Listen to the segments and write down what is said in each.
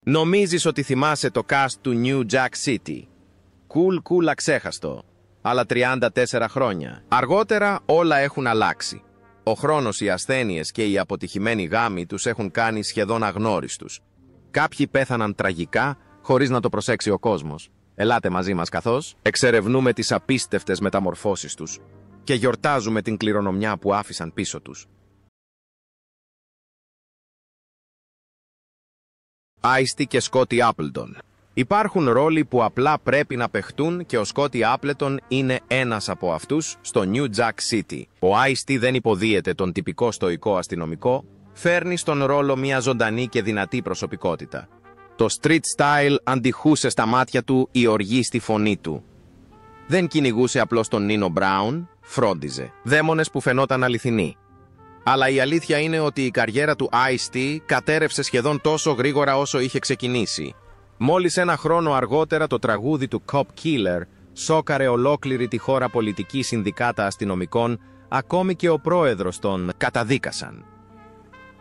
Νομίζεις ότι θυμάσαι το cast του New Jack City? Cool αξέχαστο. Αλλά 34 χρόνια. Αργότερα όλα έχουν αλλάξει. Ο χρόνος, οι ασθένειες και οι αποτυχημένοι γάμοι τους έχουν κάνει σχεδόν αγνώριστους. Κάποιοι πέθαναν τραγικά, χωρίς να το προσέξει ο κόσμος. Ελάτε μαζί μας καθώς εξερευνούμε τις απίστευτες μεταμορφώσεις τους και γιορτάζουμε την κληρονομιά που άφησαν πίσω τους. Ice-T και Scottie Appleton. Υπάρχουν ρόλοι που απλά πρέπει να παιχτούν και ο Scottie Appleton είναι ένας από αυτούς στο New Jack City. Ο Ice-T δεν υποδίεται τον τυπικό στοικό αστυνομικό, φέρνει στον ρόλο μια ζωντανή και δυνατή προσωπικότητα. Το street style αντιχούσε στα μάτια του η οργή στη φωνή του. Δεν κυνηγούσε απλώς τον Nino Brown, φρόντιζε. Δαίμονες που φαινόταν αληθινοί. Αλλά η αλήθεια είναι ότι η καριέρα του Ice-T κατέρευσε σχεδόν τόσο γρήγορα όσο είχε ξεκινήσει. Μόλις ένα χρόνο αργότερα το τραγούδι του Cop Killer σόκαρε ολόκληρη τη χώρα πολιτική συνδικάτα αστυνομικών, ακόμη και ο πρόεδρος τον καταδίκασαν.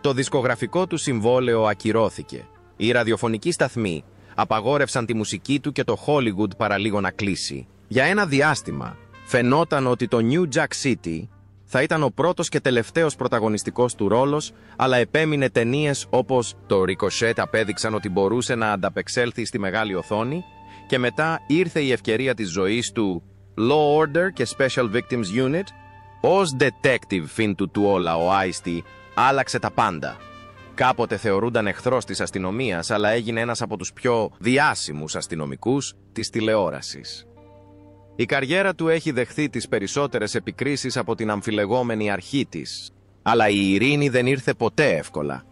Το δισκογραφικό του συμβόλαιο ακυρώθηκε. Οι ραδιοφωνικοί σταθμοί απαγόρευσαν τη μουσική του και το Hollywood παραλίγο να κλείσει. Για ένα διάστημα φαινόταν ότι το New Jack City θα ήταν ο πρώτος και τελευταίος πρωταγωνιστικός του ρόλος, αλλά επέμεινε ταινίες όπως το Ricochet απέδειξαν ότι μπορούσε να ανταπεξέλθει στη μεγάλη οθόνη και μετά ήρθε η ευκαιρία της ζωής του Law Order και Special Victims Unit. Ως detective φίντου του όλα ο Ice-T άλλαξε τα πάντα. Κάποτε θεωρούνταν εχθρός της αστυνομίας, αλλά έγινε ένας από τους πιο διάσημους αστυνομικούς της τηλεόρασης. Η καριέρα του έχει δεχθεί τις περισσότερες επικρίσεις από την αμφιλεγόμενη αρχή της, αλλά η ειρήνη δεν ήρθε ποτέ εύκολα.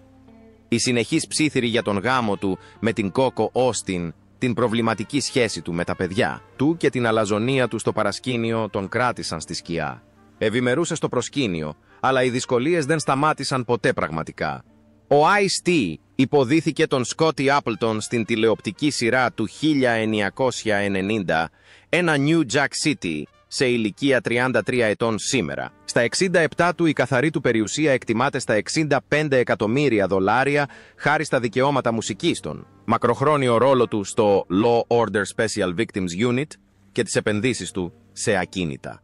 Η συνεχής ψίθυρη για τον γάμο του με την Coco Austin, την προβληματική σχέση του με τα παιδιά του και την αλαζονία του στο παρασκήνιο τον κράτησαν στη σκιά. Ευημερούσε στο προσκήνιο, αλλά οι δυσκολίες δεν σταμάτησαν ποτέ πραγματικά. Ο Ice-T υποδίθηκε τον Scottie Appleton στην τηλεοπτική σειρά του 1990, ένα New Jack City, σε ηλικία 33 ετών σήμερα. Στα 67 του η καθαρή του περιουσία εκτιμάται στα $65 εκατομμύρια χάρη στα δικαιώματα μουσικής των, μακροχρόνιο ρόλο του στο Law Order Special Victims Unit και τις επενδύσεις του σε ακίνητα.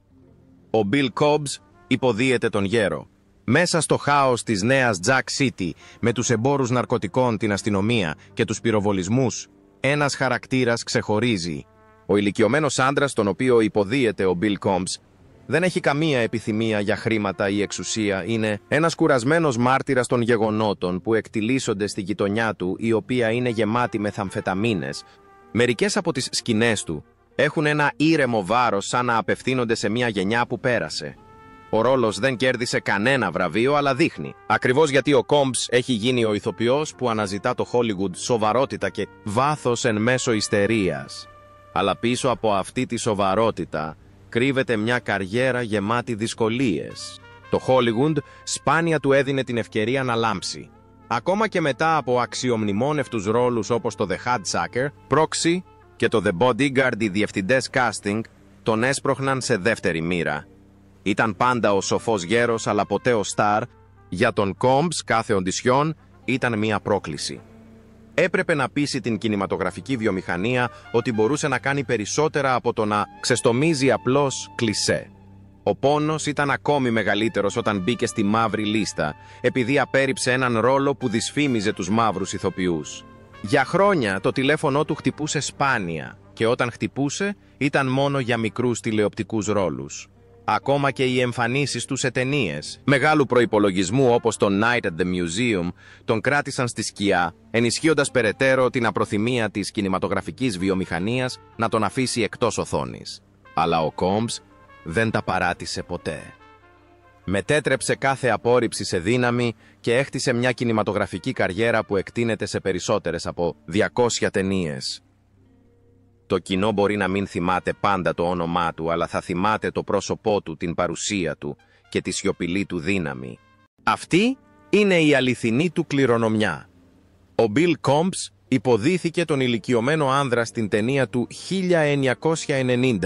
Ο Bill Cobbs υποδίεται τον γέρο. Μέσα στο χάος της νέας Jack City, με τους εμπόρους ναρκωτικών, την αστυνομία και τους πυροβολισμούς, ένας χαρακτήρας ξεχωρίζει. Ο ηλικιωμένος άντρας, τον οποίο υποδίεται ο Bill Cobbs, δεν έχει καμία επιθυμία για χρήματα ή εξουσία. Είναι ένας κουρασμένος μάρτυρας των γεγονότων που εκτιλήσονται στη γειτονιά του, η οποία είναι γεμάτη μεθαμφεταμίνες. Μερικές από τις σκηνές του έχουν ένα ήρεμο βάρος, σαν να απευθύνονται σε μια γενιά που πέρασε. Ο ρόλος δεν κέρδισε κανένα βραβείο, αλλά δείχνει. Ακριβώς γιατί ο Cobbs έχει γίνει ο ηθοποιός που αναζητά το Hollywood σοβαρότητα και βάθος εν μέσω ιστερίας. Αλλά πίσω από αυτή τη σοβαρότητα κρύβεται μια καριέρα γεμάτη δυσκολίες. Το Hollywood σπάνια του έδινε την ευκαιρία να λάμψει. Ακόμα και μετά από αξιομνημόνευτους ρόλους όπως το The Hudsucker, Proxy και το The Bodyguard, οι διευθυντές casting τον έσπροχναν σε δεύτερη μοίρα. Ήταν πάντα ο σοφός γέρος, αλλά ποτέ ο στάρ. Για τον Cobbs κάθε οντισιόν ήταν μια πρόκληση. Έπρεπε να πείσει την κινηματογραφική βιομηχανία ότι μπορούσε να κάνει περισσότερα από το να ξεστομίζει απλώς κλισέ. Ο πόνος ήταν ακόμη μεγαλύτερος όταν μπήκε στη μαύρη λίστα, επειδή απέρριψε έναν ρόλο που δυσφήμιζε τους μαύρους ηθοποιούς. Για χρόνια το τηλέφωνο του χτυπούσε σπάνια και όταν χτυπούσε ήταν μόνο για μικρούς τηλεοπτικούς ρόλους. Ακόμα και οι εμφανίσεις του σε ταινίες μεγάλου προϋπολογισμού όπως το Night at the Museum τον κράτησαν στη σκιά, ενισχύοντας περαιτέρω την απροθυμία της κινηματογραφικής βιομηχανίας να τον αφήσει εκτός οθόνης. Αλλά ο Cobbs δεν τα παράτησε ποτέ. Μετέτρεψε κάθε απόρριψη σε δύναμη και έχτισε μια κινηματογραφική καριέρα που εκτείνεται σε περισσότερες από 200 ταινίες. Το κοινό μπορεί να μην θυμάται πάντα το όνομά του, αλλά θα θυμάται το πρόσωπό του, την παρουσία του και τη σιωπηλή του δύναμη. Αυτή είναι η αληθινή του κληρονομιά. Ο Bill Cobbs υποδίθηκε τον ηλικιωμένο άνδρα στην ταινία του 1990,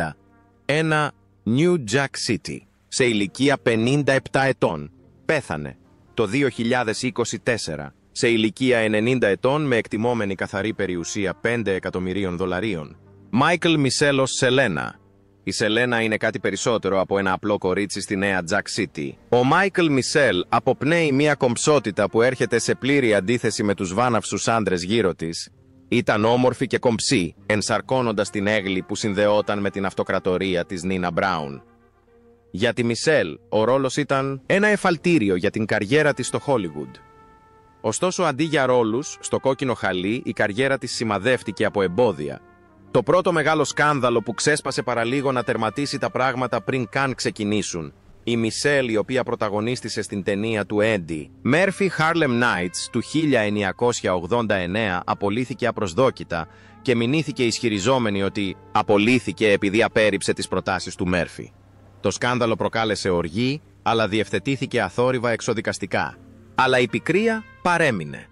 ένα New Jack City, σε ηλικία 57 ετών. Πέθανε το 2024, σε ηλικία 90 ετών με εκτιμόμενη καθαρή περιουσία $5 εκατομμυρίων. Μάικλ Μισελ ως Σελένα. Η Σελένα είναι κάτι περισσότερο από ένα απλό κορίτσι στη νέα Jack City. Ο Μάικλ Μισελ αποπνέει μια κομψότητα που έρχεται σε πλήρη αντίθεση με τους βάναυσους άντρες γύρω της. Ήταν όμορφη και κομψή, ενσαρκώνοντας την έγλη που συνδεόταν με την αυτοκρατορία της Νίνα Μπράουν. Για τη Μισελ, ο ρόλος ήταν ένα εφαλτήριο για την καριέρα της στο Hollywood. Ωστόσο, αντί για ρόλους, στο κόκκινο χαλί, η καριέρα της σημαδεύτηκε από εμπόδια. Το πρώτο μεγάλο σκάνδαλο που ξέσπασε παραλίγο να τερματίσει τα πράγματα πριν καν ξεκινήσουν. Η Μισελ, η οποία πρωταγωνίστησε στην ταινία του Eddie Murphy Harlem Nights του 1989, απολύθηκε απροσδόκητα και μηνύθηκε ισχυριζόμενη ότι απολύθηκε επειδή απέρριψε τις προτάσεις του Murphy. Το σκάνδαλο προκάλεσε οργή, αλλά διευθετήθηκε αθόρυβα εξοδικαστικά. Αλλά η πικρία παρέμεινε.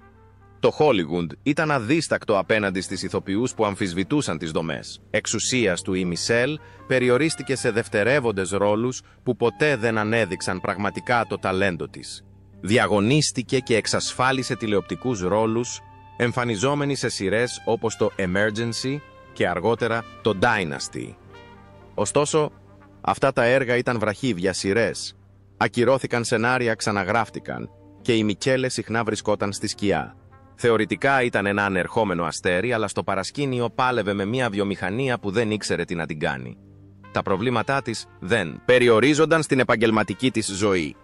Το Hollywood ήταν αδίστακτο απέναντι στις ηθοποιούς που αμφισβητούσαν τις δομές εξουσίας του. Η Μισελ περιορίστηκε σε δευτερεύοντες ρόλους που ποτέ δεν ανέδειξαν πραγματικά το ταλέντο της. Διαγωνίστηκε και εξασφάλισε τηλεοπτικούς ρόλους, εμφανιζόμενοι σε σειρές όπως το Emergency και αργότερα το Dynasty. Ωστόσο, αυτά τα έργα ήταν βραχύβια σειρές. Ακυρώθηκαν σενάρια, ξαναγράφτηκαν και η Μικέλε συχνά βρισκόταν στη σκιά. Θεωρητικά ήταν ένα ανερχόμενο αστέρι, αλλά στο παρασκήνιο πάλευε με μια βιομηχανία που δεν ήξερε τι να την κάνει. Τα προβλήματά της δεν περιορίζονταν στην επαγγελματική της ζωή.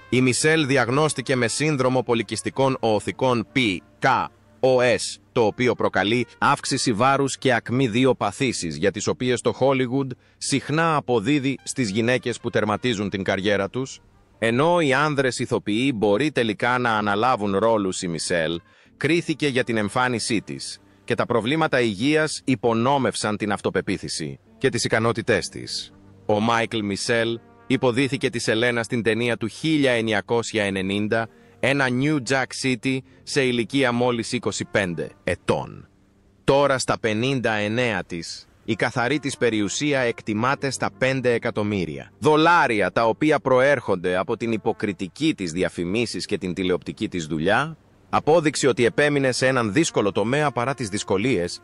Η Μισελ διαγνώστηκε με σύνδρομο πολικιστικών οοθικών PKOS, το οποίο προκαλεί αύξηση βάρους και ακμή δύο παθήσεις, για τις οποίες το Hollywood συχνά αποδίδει στις γυναίκες που τερματίζουν την καριέρα τους. Ενώ οι άνδρες ηθοποιοί μπορεί τελικά να αναλάβουν ρόλους, η Μισελ κρίθηκε για την εμφάνισή της και τα προβλήματα υγείας υπονόμευσαν την αυτοπεποίθηση και τις ικανότητές της. Ο Μάικλ Μισελ υποδίθηκε τη Σελένα στην ταινία του 1990, ένα New Jack City, σε ηλικία μόλις 25 ετών. Τώρα στα 59 της, η καθαρή της περιουσία εκτιμάται στα $5 εκατομμύρια. Δολάρια, τα οποία προέρχονται από την υποκριτική της διαφημίσεις και την τηλεοπτική της δουλειά, απόδειξη ότι επέμεινε σε έναν δύσκολο τομέα παρά τις δυσκολίες.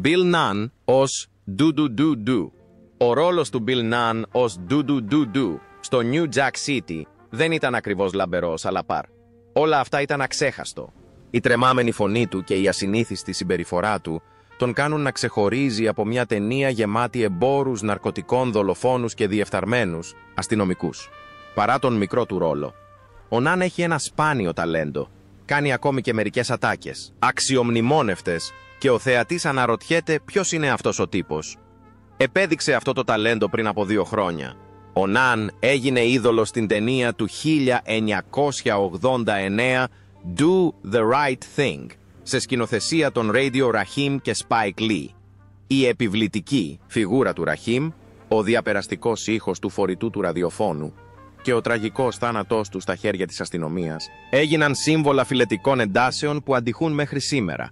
Bill Nunn ως Do-Do-Do-Do. Ο ρόλος του Bill Nunn ως Do-Do-Do-Do στο New Jack City δεν ήταν ακριβώς λαμπερός, αλλά παρ' όλα αυτά ήταν αξέχαστο. Η τρεμάμενη φωνή του και η ασυνήθιστη συμπεριφορά του τον κάνουν να ξεχωρίζει από μια ταινία γεμάτη εμπόρους, ναρκωτικών, δολοφόνους και διεφθαρμένους αστυνομικούς. Παρά τον μικρό του ρόλο, ο Ναν έχει ένα σπάνιο ταλέντο. Κάνει ακόμη και μερικές ατάκες, αξιομνημόνευτες, και ο θεατής αναρωτιέται ποιος είναι αυτός ο τύπος. Επέδειξε αυτό το ταλέντο πριν από 2 χρόνια. Ο Ναν έγινε είδωλος στην ταινία του 1989 Do the Right Thing, σε σκηνοθεσία των Radio Rahim και Spike Lee. Η επιβλητική φιγούρα του Rahim, ο διαπεραστικός ήχος του φορητού του ραδιοφώνου και ο τραγικός θάνατός του στα χέρια της αστυνομίας έγιναν σύμβολα φιλετικών εντάσεων που αντιχούν μέχρι σήμερα.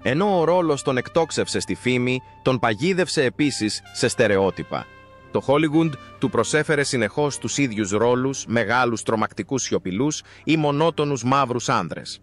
Ενώ ο ρόλος τον εκτόξευσε στη φήμη, τον παγίδευσε επίσης σε στερεότυπα. Το Hollywood του προσέφερε συνεχώς τους ίδιους ρόλους, μεγάλους τρομακτικούς σιωπηλούς ή μονότονους μαύρους άνδρες.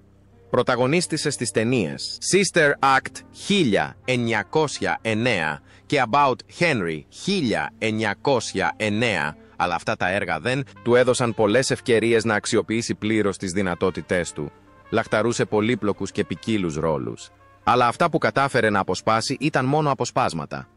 Πρωταγωνίστησε στις ταινίες Sister Act 1909 και About Henry 1909, αλλά αυτά τα έργα δεν του έδωσαν πολλές ευκαιρίες να αξιοποιήσει πλήρως τις δυνατότητές του. Λαχταρούσε πολύπλοκους και ποικίλους ρόλους. Αλλά αυτά που κατάφερε να αποσπάσει ήταν μόνο αποσπάσματα.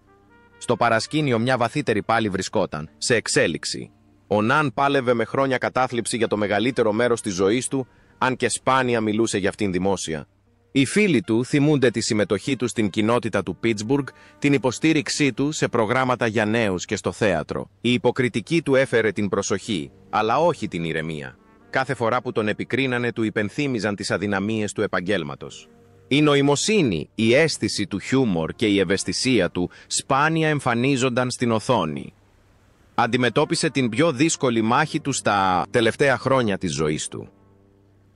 Στο παρασκήνιο μια βαθύτερη πάλι βρισκόταν, σε εξέλιξη. Ο Ναν πάλευε με χρόνια κατάθλιψη για το μεγαλύτερο μέρος της ζωής του, αν και σπάνια μιλούσε για αυτήν δημόσια. Οι φίλοι του θυμούνται τη συμμετοχή του στην κοινότητα του Πίτσμπουργκ, την υποστήριξή του σε προγράμματα για νέους και στο θέατρο. Η υποκριτική του έφερε την προσοχή, αλλά όχι την ηρεμία. Κάθε φορά που τον επικρίνανε του υπενθύμιζαν τις αδυναμίες του επαγγέλματος. Η νοημοσύνη, η αίσθηση του χιούμορ και η ευαισθησία του σπάνια εμφανίζονταν στην οθόνη. Αντιμετώπισε την πιο δύσκολη μάχη του στα τελευταία χρόνια της ζωής του.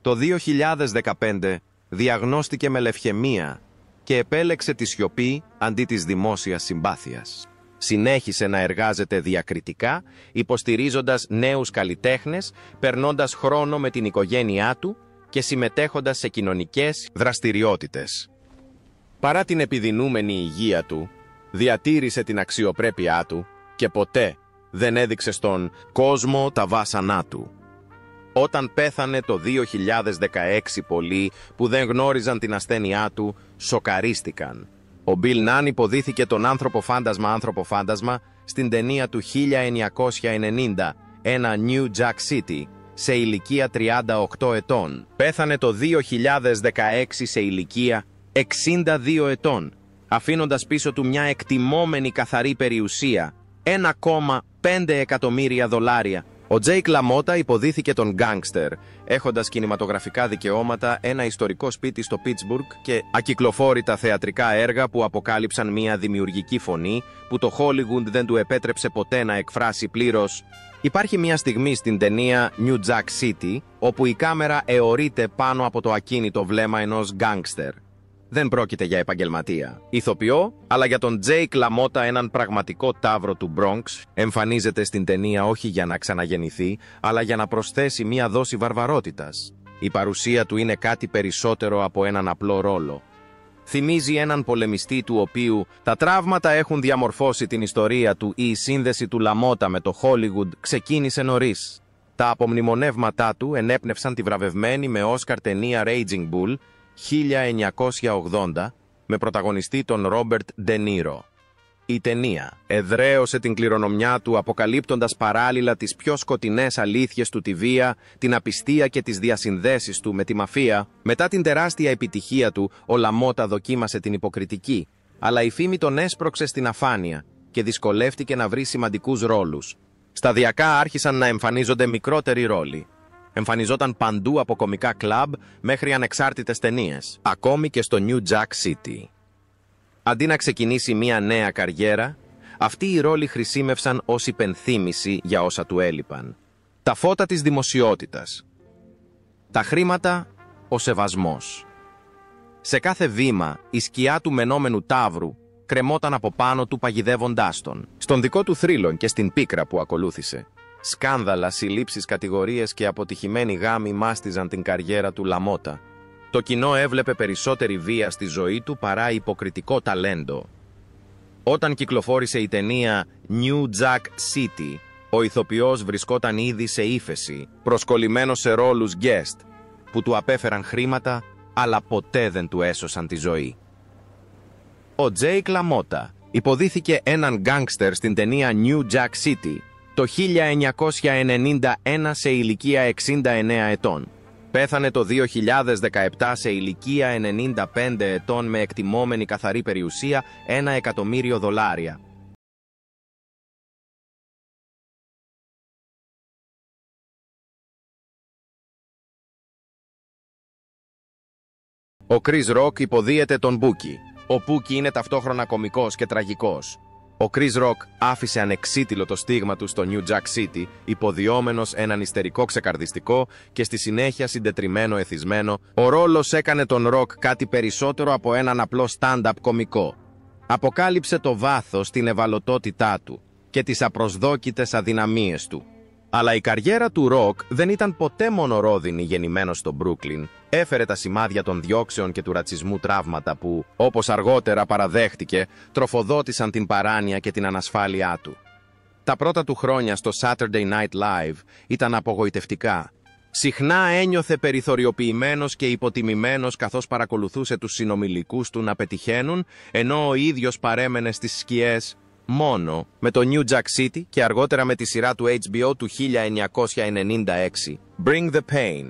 Το 2015 διαγνώστηκε με λευχαιμία και επέλεξε τη σιωπή αντί της δημόσιας συμπάθειας. Συνέχισε να εργάζεται διακριτικά, υποστηρίζοντας νέους καλλιτέχνες, περνώντας χρόνο με την οικογένειά του και συμμετέχοντας σε κοινωνικές δραστηριότητες. Παρά την επιδεινούμενη υγεία του, διατήρησε την αξιοπρέπειά του και ποτέ δεν έδειξε στον κόσμο τα βάσανά του. Όταν πέθανε το 2016, πολλοί που δεν γνώριζαν την ασθένειά του σοκαρίστηκαν. Ο Μπιλ Ναν υποδίθηκε τον άνθρωπο-φάντασμα στην ταινία του 1990, ένα New Jack City, σε ηλικία 38 ετών. Πέθανε το 2016 σε ηλικία 62 ετών, αφήνοντας πίσω του μια εκτιμόμενη καθαρή περιουσία, $1,5 εκατομμύρια. Ο Τζέικ Λαμότα υποδίθηκε τον γκάνγκστερ, έχοντας κινηματογραφικά δικαιώματα, ένα ιστορικό σπίτι στο Πίτσμπουργκ και ακυκλοφόρητα θεατρικά έργα που αποκάλυψαν μια δημιουργική φωνή που το Χόλιγουντ δεν του επέτρεψε ποτέ να εκφράσει πλήρως. Υπάρχει μια στιγμή στην ταινία New Jack City όπου η κάμερα αιωρείται πάνω από το ακίνητο βλέμμα ενός γκάνγκστερ. Δεν πρόκειται για επαγγελματία ηθοποιό, αλλά για τον Τζέικ Λαμότα, έναν πραγματικό ταύρο του Bronx. Εμφανίζεται στην ταινία όχι για να ξαναγεννηθεί, αλλά για να προσθέσει μία δόση βαρβαρότητας. Η παρουσία του είναι κάτι περισσότερο από έναν απλό ρόλο. Θυμίζει έναν πολεμιστή του οποίου τα τραύματα έχουν διαμορφώσει την ιστορία του. Η σύνδεση του Λαμότα με το Hollywood ξεκίνησε νωρίς. Τα απομνημονεύματά του ενέπνευσαν τη βραβευμένη με Όσκαρ ταινία Raging Bull 1980 με πρωταγωνιστή τον Ρόμπερτ Ντε Νίρο. Η ταινία εδραίωσε την κληρονομιά του αποκαλύπτοντας παράλληλα τις πιο σκοτεινές αλήθειες του, τη βία, την απιστία και τις διασυνδέσεις του με τη μαφία. Μετά την τεράστια επιτυχία του, ο Λαμότα δοκίμασε την υποκριτική, αλλά η φήμη τον έσπρωξε στην αφάνεια και δυσκολεύτηκε να βρει σημαντικούς ρόλους. Σταδιακά άρχισαν να εμφανίζονται μικρότεροι ρόλοι. Εμφανιζόταν παντού από κομικά κλαμπ μέχρι ανεξάρτητες ταινίες, ακόμη και στο New Jack City. Αντί να ξεκινήσει μια νέα καριέρα, αυτοί οι ρόλοι χρησιμεύσαν ως υπενθύμηση για όσα του έλειπαν. Τα φώτα της δημοσιότητας. Τα χρήματα, ο σεβασμός. Σε κάθε βήμα, η σκιά του μενόμενου ταύρου κρεμόταν από πάνω του παγιδεύοντάς τον. Στον δικό του θρύλον και στην πίκρα που ακολούθησε. Σκάνδαλα, συλλήψεις, κατηγορίες και αποτυχημένοι γάμοι μάστιζαν την καριέρα του Λαμότα. Το κοινό έβλεπε περισσότερη βία στη ζωή του παρά υποκριτικό ταλέντο. Όταν κυκλοφόρησε η ταινία New Jack City, ο ηθοποιός βρισκόταν ήδη σε ύφεση, προσκολλημένος σε ρόλους guest, που του απέφεραν χρήματα, αλλά ποτέ δεν του έσωσαν τη ζωή. Ο Τζέικ Λαμότα υποδίθηκε έναν γκάνγκστερ στην ταινία New Jack City το 1991 σε ηλικία 69 ετών. Πέθανε το 2017 σε ηλικία 95 ετών με εκτιμόμενη καθαρή περιουσία $1 εκατομμύριο. Ο Chris Rock υποδίεται τον Μπούκι. Ο Μπούκι είναι ταυτόχρονα κωμικός και τραγικός. Ο Chris Rock άφησε ανεξίτηλο το στίγμα του στο New Jack City, υποδιόμενος έναν ιστερικό ξεκαρδιστικό και στη συνέχεια συντετριμμένο εθισμένο. Ο ρόλος έκανε τον Rock κάτι περισσότερο από έναν απλό stand-up κωμικό. Αποκάλυψε το βάθος, την ευαλωτότητά του και τις απροσδόκητες αδυναμίες του. Αλλά η καριέρα του Rock δεν ήταν ποτέ μονορόδινη. Γεννημένος στο Brooklyn, έφερε τα σημάδια των διώξεων και του ρατσισμού τραύματα που, όπως αργότερα παραδέχτηκε, τροφοδότησαν την παράνοια και την ανασφάλειά του. Τα πρώτα του χρόνια στο Saturday Night Live ήταν απογοητευτικά. Συχνά ένιωθε περιθωριοποιημένος και υποτιμημένος καθώς παρακολουθούσε τους συνομιλικούς του να πετυχαίνουν, ενώ ο ίδιος παρέμενε στις σκιές μόνο με το New Jack City και αργότερα με τη σειρά του HBO του 1996, Bring the Pain.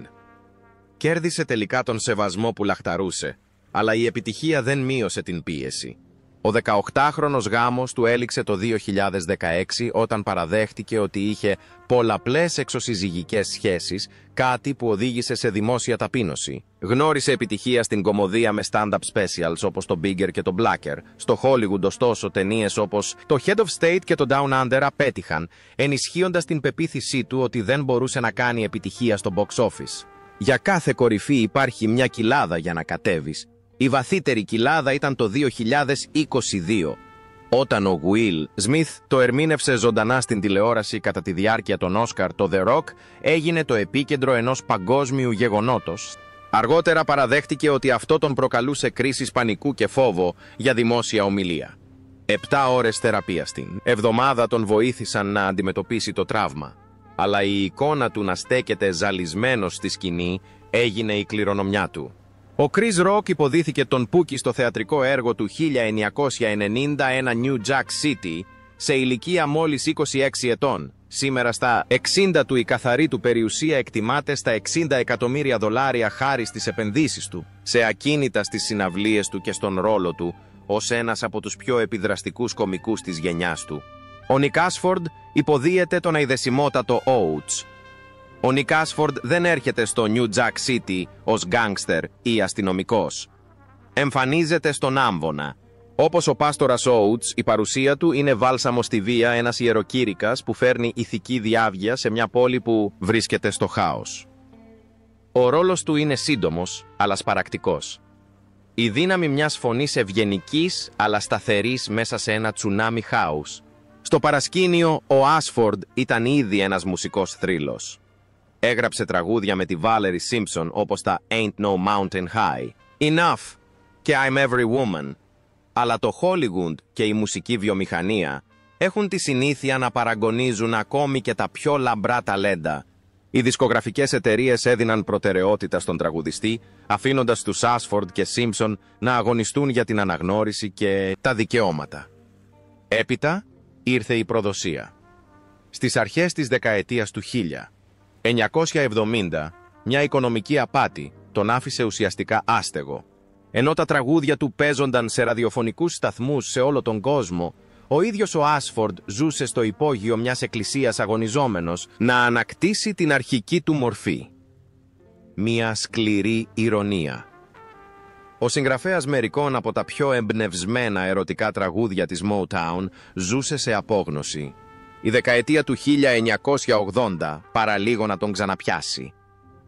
Κέρδισε τελικά τον σεβασμό που λαχταρούσε, αλλά η επιτυχία δεν μείωσε την πίεση. Ο 18χρονος γάμος του έληξε το 2016 όταν παραδέχτηκε ότι είχε πολλαπλές εξωσυζυγικές σχέσεις, κάτι που οδήγησε σε δημόσια ταπείνωση. Γνώρισε επιτυχία στην κωμωδία με stand-up specials όπως το Bigger και το Blacker. Στο Hollywood, ωστόσο, ταινίες όπως το Head of State και το Down Under απέτυχαν, ενισχύοντας την πεποίθησή του ότι δεν μπορούσε να κάνει επιτυχία στο box office. Για κάθε κορυφή υπάρχει μια κοιλάδα για να κατέβεις. Η βαθύτερη κοιλάδα ήταν το 2022, όταν ο Will Smith το ερμήνευσε ζωντανά στην τηλεόραση κατά τη διάρκεια των Όσκαρ. Το The Rock έγινε το επίκεντρο ενός παγκόσμιου γεγονότος. Αργότερα παραδέχτηκε ότι αυτό τον προκαλούσε κρίσεις πανικού και φόβο για δημόσια ομιλία. 7 ώρες θεραπεία στην εβδομάδα τον βοήθησαν να αντιμετωπίσει το τραύμα, αλλά η εικόνα του να στέκεται ζαλισμένος στη σκηνή έγινε η κληρονομιά του. Ο Chris Rock υποδίθηκε τον Πούκι στο θεατρικό έργο του 1991 New Jack City σε ηλικία μόλις 26 ετών. Σήμερα στα 60 του η καθαρή του περιουσία εκτιμάται στα $60 εκατομμύρια χάρη στις επενδύσεις του, σε ακίνητα στις συναυλίες του και στον ρόλο του ως ένας από τους πιο επιδραστικούς κομικούς της γενιάς του. Ο Νικ Άσφορντ υποδίεται τον αηδεσιμότατο Oates. Ο Νικ Άσφορντ δεν έρχεται στο New Jack City ως γκάνγκστερ ή αστυνομικός. Εμφανίζεται στον άμβονα. Όπως ο πάστορας Oates, η παρουσία του είναι βάλσαμο στη βία, ένας ιεροκήρυκας που φέρνει ηθική διάβγεια σε μια πόλη που βρίσκεται στο χάος. Ο ρόλος του είναι σύντομος, αλλά σπαρακτικός. Η δύναμη μιας φωνής ευγενικής, αλλά σταθερής μέσα σε ένα τσουνάμι χάους. Στο παρασκήνιο, ο Άσφορντ ήταν ήδη ένας μουσικός θρύλος. Έγραψε τραγούδια με τη Valerie Simpson όπως τα Ain't No Mountain High, Enough και I'm Every Woman. Αλλά το Hollywood και η μουσική βιομηχανία έχουν τη συνήθεια να παραγωνίζουν ακόμη και τα πιο λαμπρά ταλέντα. Οι δισκογραφικές εταιρείες έδιναν προτεραιότητα στον τραγουδιστή, αφήνοντας τους Άσφορντ και Σίμψον να αγωνιστούν για την αναγνώριση και τα δικαιώματα. Έπειτα ήρθε η προδοσία. Στις αρχές της δεκαετίας του 1970, μια οικονομική απάτη τον άφησε ουσιαστικά άστεγο. Ενώ τα τραγούδια του παίζονταν σε ραδιοφωνικούς σταθμούς σε όλο τον κόσμο, ο ίδιος ο Άσφορντ ζούσε στο υπόγειο μιας εκκλησίας αγωνιζόμενος να ανακτήσει την αρχική του μορφή. Μια σκληρή ηρωνία. Ο συγγραφέας μερικών από τα πιο εμπνευσμένα ερωτικά τραγούδια της Motown ζούσε σε απόγνωση. Η δεκαετία του 1980 παραλίγο να τον ξαναπιάσει.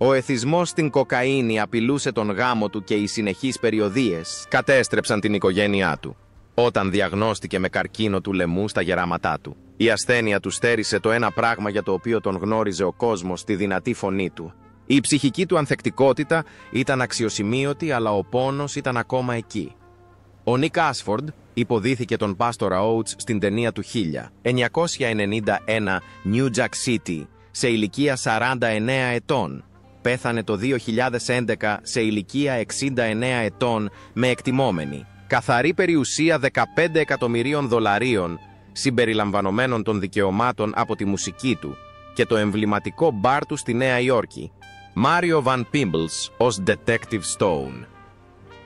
Ο εθισμός στην κοκαίνη απειλούσε τον γάμο του και οι συνεχείς περιοδίες κατέστρεψαν την οικογένειά του. Όταν διαγνώστηκε με καρκίνο του λαιμού στα γεράματά του, η ασθένεια του στέρισε το ένα πράγμα για το οποίο τον γνώριζε ο κόσμος, τη δυνατή φωνή του. Η ψυχική του ανθεκτικότητα ήταν αξιοσημείωτη, αλλά ο πόνος ήταν ακόμα εκεί. Ο Νικ Άσφορντ υποδίθηκε τον πάστορα Oates στην ταινία του 1991 New Jack City σε ηλικία 49 ετών. Πέθανε το 2011 σε ηλικία 69 ετών με εκτιμόμενη καθαρή περιουσία $15 εκατομμυρίων συμπεριλαμβανομένων των δικαιωμάτων από τη μουσική του και το εμβληματικό μπαρ του στη Νέα Υόρκη, Μάριο Βαν Πίμπλς ως Detective Stone.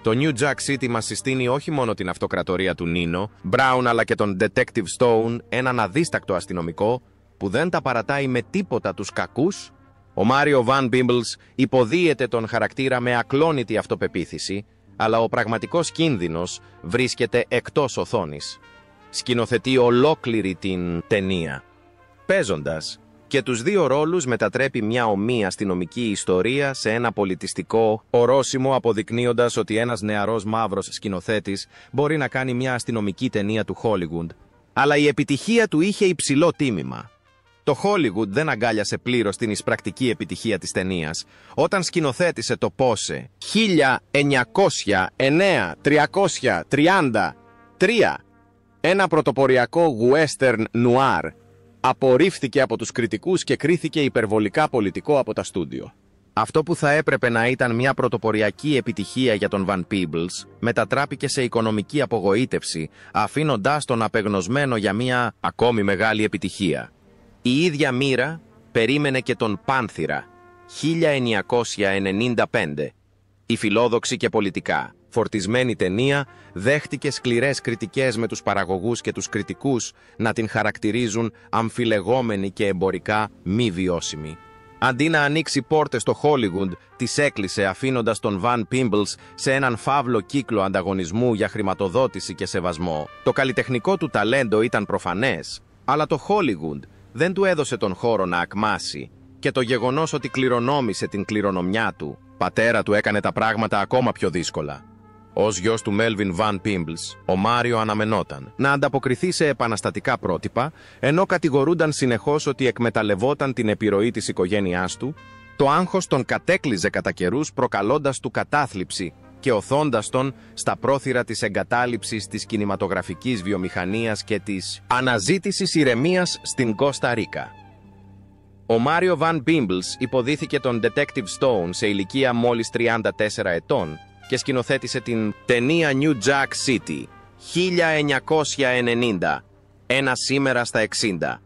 Το New Jack City μας συστήνει όχι μόνο την αυτοκρατορία του Νίνο Μπράουν, αλλά και τον Detective Stone, έναν αδίστακτο αστυνομικό που δεν τα παρατάει με τίποτα τους κακούς. Ο Μάριο Βαν Πίμπλς υποδίεται τον χαρακτήρα με ακλόνητη αυτοπεποίθηση, αλλά ο πραγματικός κίνδυνος βρίσκεται εκτός οθόνης. Σκηνοθετεί ολόκληρη την ταινία. Παίζοντας και τους δύο ρόλους μετατρέπει μια ομοία αστυνομική ιστορία σε ένα πολιτιστικό ορόσημο, αποδεικνύοντας ότι ένας νεαρός μαύρος σκηνοθέτης μπορεί να κάνει μια αστυνομική ταινία του Hollywood. Αλλά η επιτυχία του είχε υψηλό τίμημα. Το Hollywood δεν αγκάλιασε πλήρως την εισπρακτική επιτυχία της ταινίας όταν σκηνοθέτησε το Pose 1933, ένα πρωτοποριακό western noir. Απορρίφθηκε από τους κριτικούς και κρίθηκε υπερβολικά πολιτικό από τα στούντιο. Αυτό που θα έπρεπε να ήταν μια πρωτοποριακή επιτυχία για τον Van Peebles μετατράπηκε σε οικονομική απογοήτευση, αφήνοντάς τον απεγνωσμένο για μια ακόμη μεγάλη επιτυχία. Η ίδια μοίρα περίμενε και τον Πάνθηρα 1995. Η φιλόδοξη και πολιτικά φορτισμένη ταινία δέχτηκε σκληρές κριτικές, με τους παραγωγούς και τους κριτικούς να την χαρακτηρίζουν αμφιλεγόμενη και εμπορικά μη βιώσιμη. Αντί να ανοίξει πόρτες στο Hollywood, τις έκλεισε, αφήνοντας τον Van Peebles σε έναν φαύλο κύκλο ανταγωνισμού για χρηματοδότηση και σεβασμό. Το καλλιτεχνικό του ταλέντο ήταν προφανές, αλλά το Hollywood δεν του έδωσε τον χώρο να ακμάσει, και το γεγονός ότι κληρονόμησε την κληρονομιά του πατέρα του έκανε τα πράγματα ακόμα πιο δύσκολα. Ως γιος του Melvin Van Peebles, ο Μάριο αναμενόταν να ανταποκριθεί σε επαναστατικά πρότυπα, ενώ κατηγορούνταν συνεχώς ότι εκμεταλλευόταν την επιρροή της οικογένειάς του Το άγχος τον κατέκλυζε κατά καιρούς, προκαλώντας του κατάθλιψη και οθώντας τον στα πρόθυρα της εγκατάλειψης της κινηματογραφικής βιομηχανίας και της αναζήτησης ηρεμίας στην Κώστα Ρίκα. Ο Μάριο Βαν Πίμπλς υποδίθηκε τον Detective Stone σε ηλικία μόλις 34 ετών και σκηνοθέτησε την ταινία New Jack City 1990, ένα σήμερα στα 60.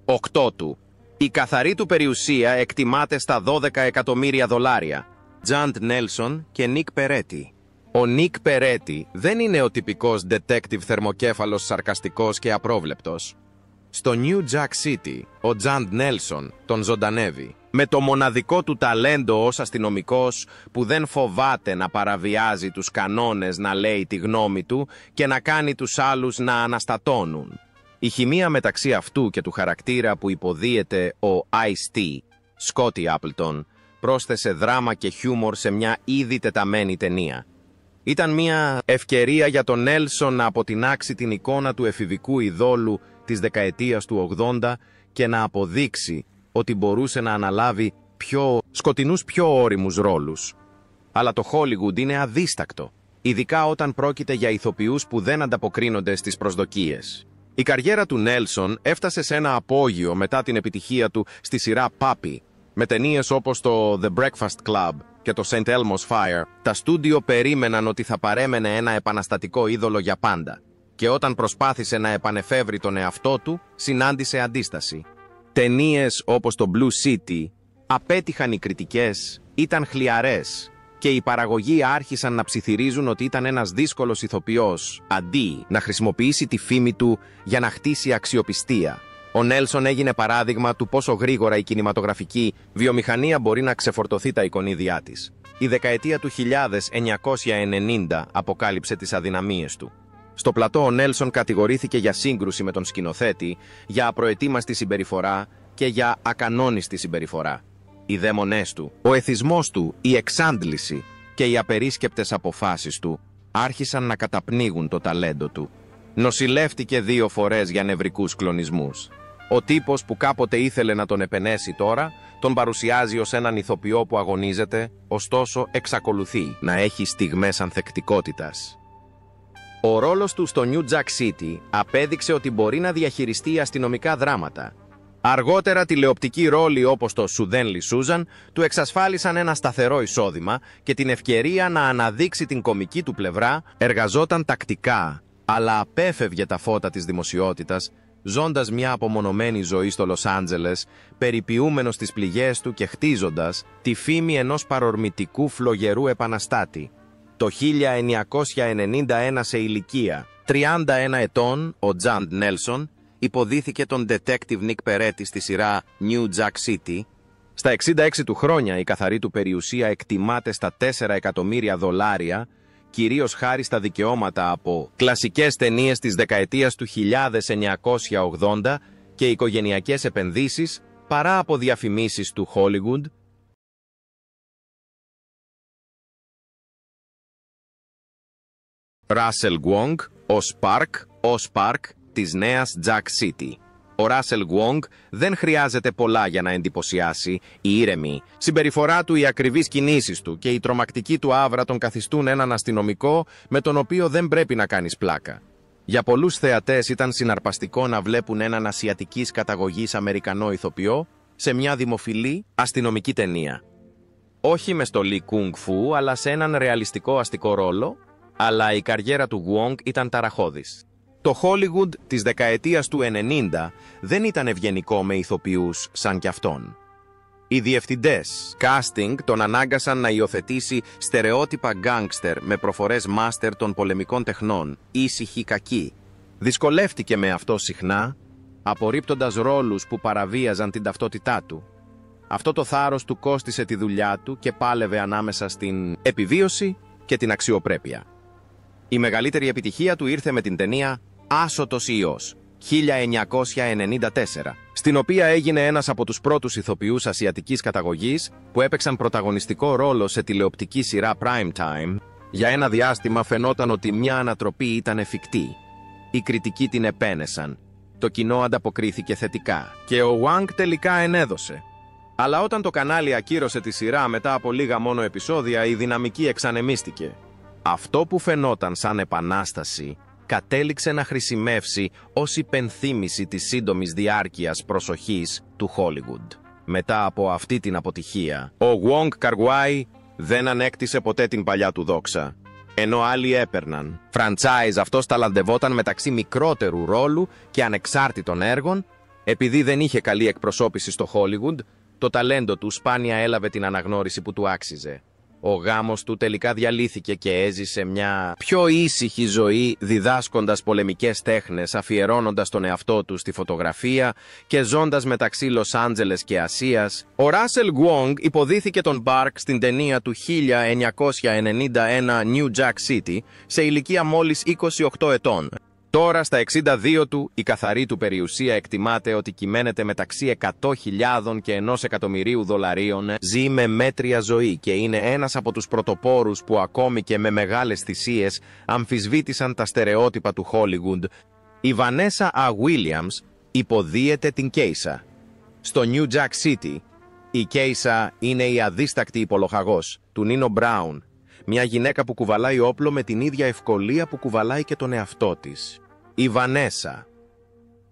8 του. Η καθαρή του περιουσία εκτιμάται στα $12 εκατομμύρια. Τζαντ Νέλσον και Νικ Περέτη. Ο Νικ Περέτη δεν είναι ο τυπικός detective θερμοκέφαλος σαρκαστικός και απρόβλεπτος. Στο New Jack City, ο Τζαντ Νέλσον τον ζωντανεύει, με το μοναδικό του ταλέντο ως αστυνομικός που δεν φοβάται να παραβιάζει τους κανόνες, να λέει τη γνώμη του και να κάνει τους άλλους να αναστατώνουν. Η χημεία μεταξύ αυτού και του χαρακτήρα που υποδίεται ο Ice-T, Scotty Appleton, πρόσθεσε δράμα και χιούμορ σε μια ήδη τεταμένη ταινία. Ήταν μια ευκαιρία για τον Νέλσον να αποτινάξει την εικόνα του εφηβικού ειδόλου της δεκαετίας του 80 και να αποδείξει ότι μπορούσε να αναλάβει πιο σκοτεινούς, πιο ώριμους ρόλους. Αλλά το Hollywood είναι αδίστακτο, ειδικά όταν πρόκειται για ηθοποιούς που δεν ανταποκρίνονται στις προσδοκίες. Η καριέρα του Νέλσον έφτασε σε ένα απόγειο μετά την επιτυχία του στη σειρά Puppy, με ταινίες όπως το The Breakfast Club και το St. Elmo's Fire. Τα στούντιο περίμεναν ότι θα παρέμενε ένα επαναστατικό είδωλο για πάντα, και όταν προσπάθησε να επανεφεύρει τον εαυτό του, συνάντησε αντίσταση. Ταινίες όπως το Blue City απέτυχαν οι κριτικές, ήταν χλιαρές και οι παραγωγοί άρχισαν να ψιθυρίζουν ότι ήταν ένας δύσκολος ηθοποιός, αντί να χρησιμοποιήσει τη φήμη του για να χτίσει αξιοπιστία. Ο Νέλσον έγινε παράδειγμα του πόσο γρήγορα η κινηματογραφική βιομηχανία μπορεί να ξεφορτωθεί τα εικονίδια της. Η δεκαετία του 1990 αποκάλυψε τις αδυναμίες του. Στο πλατό ο Νέλσον κατηγορήθηκε για σύγκρουση με τον σκηνοθέτη, για απροετοίμαστη συμπεριφορά και για ακανόνιστη συμπεριφορά. Οι δαίμονές του, ο εθισμός του, η εξάντληση και οι απερίσκεπτες αποφάσεις του άρχισαν να καταπνίγουν το ταλέντο του. Νοσηλεύτηκε 2 φορές για νευρικούς κλονισμούς. Ο τύπος που κάποτε ήθελε να τον επενέσει τώρα, τον παρουσιάζει ως έναν ηθοποιό που αγωνίζεται, ωστόσο εξακολουθεί να έχει στιγμές ανθεκτικότητας. Ο ρόλος του στο New Jack City απέδειξε ότι μπορεί να διαχειριστεί αστυνομικά δράματα. Αργότερα τηλεοπτικοί ρόλοι όπως το Σουδένλι Σούζαν του εξασφάλισαν ένα σταθερό εισόδημα και την ευκαιρία να αναδείξει την κομική του πλευρά. Εργαζόταν τακτικά, αλλά απέφευγε τα φώτα της δημοσιότητας, ζώντας μια απομονωμένη ζωή στο Λος Άντζελες, περιποιούμενος τις πληγές του και χτίζοντας τη φήμη ενός παρορμητικού φλογερού επαναστάτη. Το 1991 σε ηλικία 31 ετών, ο Τζαντ Νέλσον υποδίθηκε τον detective Nick Peretti στη σειρά New Jack City. Στα 66 του χρόνια η καθαρή του περιουσία εκτιμάται στα $4 εκατομμύρια, κυρίως χάρη στα δικαιώματα από κλασικές ταινίες της δεκαετίας του 1980 και οικογενειακές επενδύσεις, παρά από διαφημίσεις του Hollywood. Russell Wong, ο Spark της νέας Jack City. Ο Russell Wong δεν χρειάζεται πολλά για να εντυπωσιάσει. Η ήρεμη συμπεριφορά του, οι ακριβείς κινήσεις του και η τρομακτική του άβρα τον καθιστούν έναν αστυνομικό με τον οποίο δεν πρέπει να κάνεις πλάκα. Για πολλούς θεατές ήταν συναρπαστικό να βλέπουν έναν ασιατικής καταγωγής Αμερικανό ηθοποιό σε μια δημοφιλή αστυνομική ταινία. Όχι με στολή κουνγκ φου, αλλά σε έναν ρεαλιστικό αστικό ρόλο, αλλά η καριέρα του Wong ήταν ταραχώδης. Το Hollywood της δεκαετίας του 90 δεν ήταν ευγενικό με ηθοποιούς σαν κι αυτόν. Οι διευθυντές casting τον ανάγκασαν να υιοθετήσει στερεότυπα γκάνγκστερ με προφορές μάστερ των πολεμικών τεχνών, ήσυχη κακή. Δυσκολεύτηκε με αυτό συχνά, απορρίπτοντας ρόλους που παραβίαζαν την ταυτότητά του. Αυτό το θάρρος του κόστισε τη δουλειά του και πάλευε ανάμεσα στην επιβίωση και την αξιοπρέπεια. Η μεγαλύτερη επιτυχία του ήρθε με την ταινία «Άσωτος Υιός» 1994, στην οποία έγινε ένας από τους πρώτους ηθοποιούς ασιατικής καταγωγής που έπαιξαν πρωταγωνιστικό ρόλο σε τηλεοπτική σειρά prime time. Για ένα διάστημα φαινόταν ότι μια ανατροπή ήταν εφικτή. Οι κριτικοί την επένεσαν. Το κοινό ανταποκρίθηκε θετικά και ο Wang τελικά ενέδωσε. Αλλά όταν το κανάλι ακύρωσε τη σειρά μετά από λίγα μόνο επεισόδια, η δυναμική εξανεμίστηκε. Αυτό που φαινόταν σαν επανάσταση κατέληξε να χρησιμεύσει ως υπενθύμηση της σύντομης διάρκειας προσοχής του Hollywood. Μετά από αυτή την αποτυχία, ο Wong Kar-wai δεν ανέκτησε ποτέ την παλιά του δόξα, ενώ άλλοι έπαιρναν. Franchise αυτός ταλαντευόταν μεταξύ μικρότερου ρόλου και ανεξάρτητων έργων. Επειδή δεν είχε καλή εκπροσώπηση στο Hollywood, το ταλέντο του σπάνια έλαβε την αναγνώριση που του άξιζε. Ο γάμος του τελικά διαλύθηκε και έζησε μια πιο ήσυχη ζωή, διδάσκοντας πολεμικές τέχνες, αφιερώνοντας τον εαυτό του στη φωτογραφία και ζώντας μεταξύ Λος Άντζελες και Ασίας. Ο Ράσελ Γκουόγκ υποδίθηκε τον Μπάρκ στην ταινία του 1991 New Jack City σε ηλικία μόλις 28 ετών. Τώρα στα 62 του, η καθαρή του περιουσία εκτιμάται ότι κυμαίνεται μεταξύ 100.000 και $1.000.000. Ζει με μέτρια ζωή και είναι ένας από τους πρωτοπόρους που ακόμη και με μεγάλες θυσίες αμφισβήτησαν τα στερεότυπα του Hollywood. Η Βανέσα Α. Williams υποδίεται την Κέισα. Στο New Jack City, η Κέισα είναι η αδίστακτη υπολοχαγός του Νίνο Μπράουν, μια γυναίκα που κουβαλάει όπλο με την ίδια ευκολία που κουβαλάει και τον εαυτό της. Η Βανέσα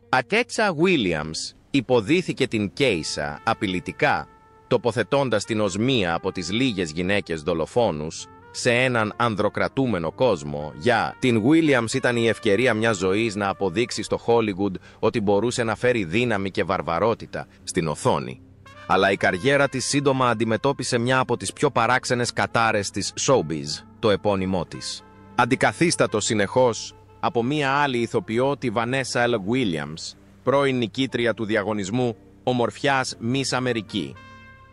Ατέτσα Williams υποδίθηκε την Κέισα απειλητικά, τοποθετώντας την ως μία από τις λίγες γυναίκες δολοφόνους σε έναν ανδροκρατούμενο κόσμο. Για την Williams ήταν η ευκαιρία μιας ζωής να αποδείξει στο Hollywood ότι μπορούσε να φέρει δύναμη και βαρβαρότητα στην οθόνη. Αλλά η καριέρα της σύντομα αντιμετώπισε μια από τις πιο παράξενες κατάρες της showbiz, το επώνυμό της. Αντικαθίστατο συνεχώς από μια άλλη ηθοποιό, τη Βανέσα Ελ Williams, πρώην νικήτρια του διαγωνισμού ομορφιάς Miss Αμερική.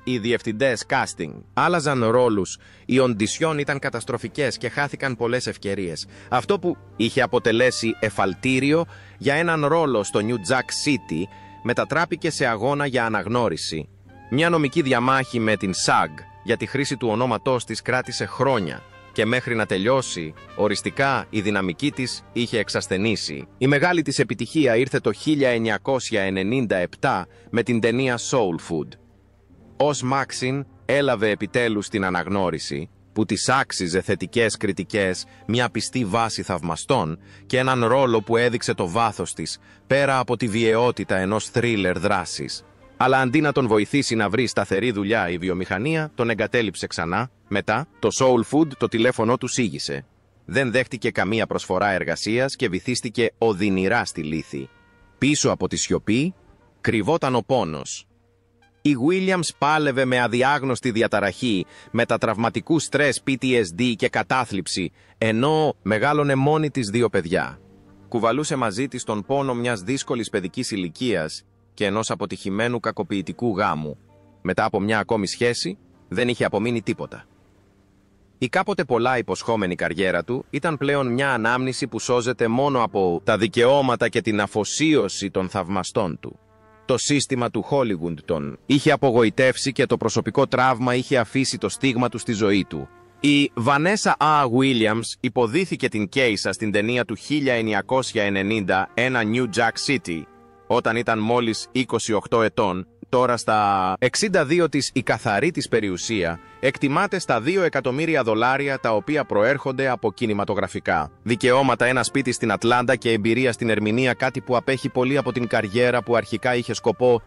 Οι διευθυντές casting άλλαζαν ρόλους, οι οντισιόν ήταν καταστροφικές και χάθηκαν πολλές ευκαιρίες. Αυτό που είχε αποτελέσει εφαλτήριο για έναν ρόλο στο New Jack City μετατράπηκε σε αγώνα για αναγνώριση. Μια νομική διαμάχη με την SAG για τη χρήση του ονόματός της κράτησε χρόνια και μέχρι να τελειώσει, οριστικά η δυναμική της είχε εξασθενήσει. Η μεγάλη της επιτυχία ήρθε το 1997 με την ταινία Soul Food. Ως Μάξιν έλαβε επιτέλους την αναγνώριση που της άξιζε θετικές κριτικές, μια πιστή βάση θαυμαστών και έναν ρόλο που έδειξε το βάθος της πέρα από τη βιαιότητα ενός θρίλερ δράσης. Αλλά αντί να τον βοηθήσει να βρει σταθερή δουλειά η βιομηχανία, τον εγκατέλειψε ξανά. Μετά, το Soul Food το τηλέφωνο του σίγησε. Δεν δέχτηκε καμία προσφορά εργασίας και βυθίστηκε οδυνηρά στη λύθη. Πίσω από τη σιωπή κρυβόταν ο πόνος. Η Williams πάλευε με αδιάγνωστη διαταραχή, μετατραυματικού στρες, PTSD και κατάθλιψη, ενώ μεγάλωνε μόνη της δύο παιδιά. Κουβαλούσε μαζί της τον πόνο μιας δύσκολης παιδικής ηλικίας και ενός αποτυχημένου κακοποιητικού γάμου. Μετά από μια ακόμη σχέση, δεν είχε απομείνει τίποτα. Η κάποτε πολλά υποσχόμενη καριέρα του ήταν πλέον μια ανάμνηση που σώζεται μόνο από τα δικαιώματα και την αφοσίωση των θαυμαστών του. Το σύστημα του Hollywood τον είχε απογοητεύσει και το προσωπικό τραύμα είχε αφήσει το στίγμα του στη ζωή του. Η Βανέσα Α. Williams υποδίθηκε την Κέισα στην ταινία του 1990 ένα New Jack City, όταν ήταν μόλις 28 ετών. Τώρα στα 62 της η καθαρή της περιουσία εκτιμάται στα $2 εκατομμύρια, τα οποία προέρχονται από κινηματογραφικά δικαιώματα, ένα σπίτι στην Ατλάντα και εμπειρία στην ερμηνεία, κάτι που απέχει πολύ από την καριέρα που αρχικά είχε σκοπό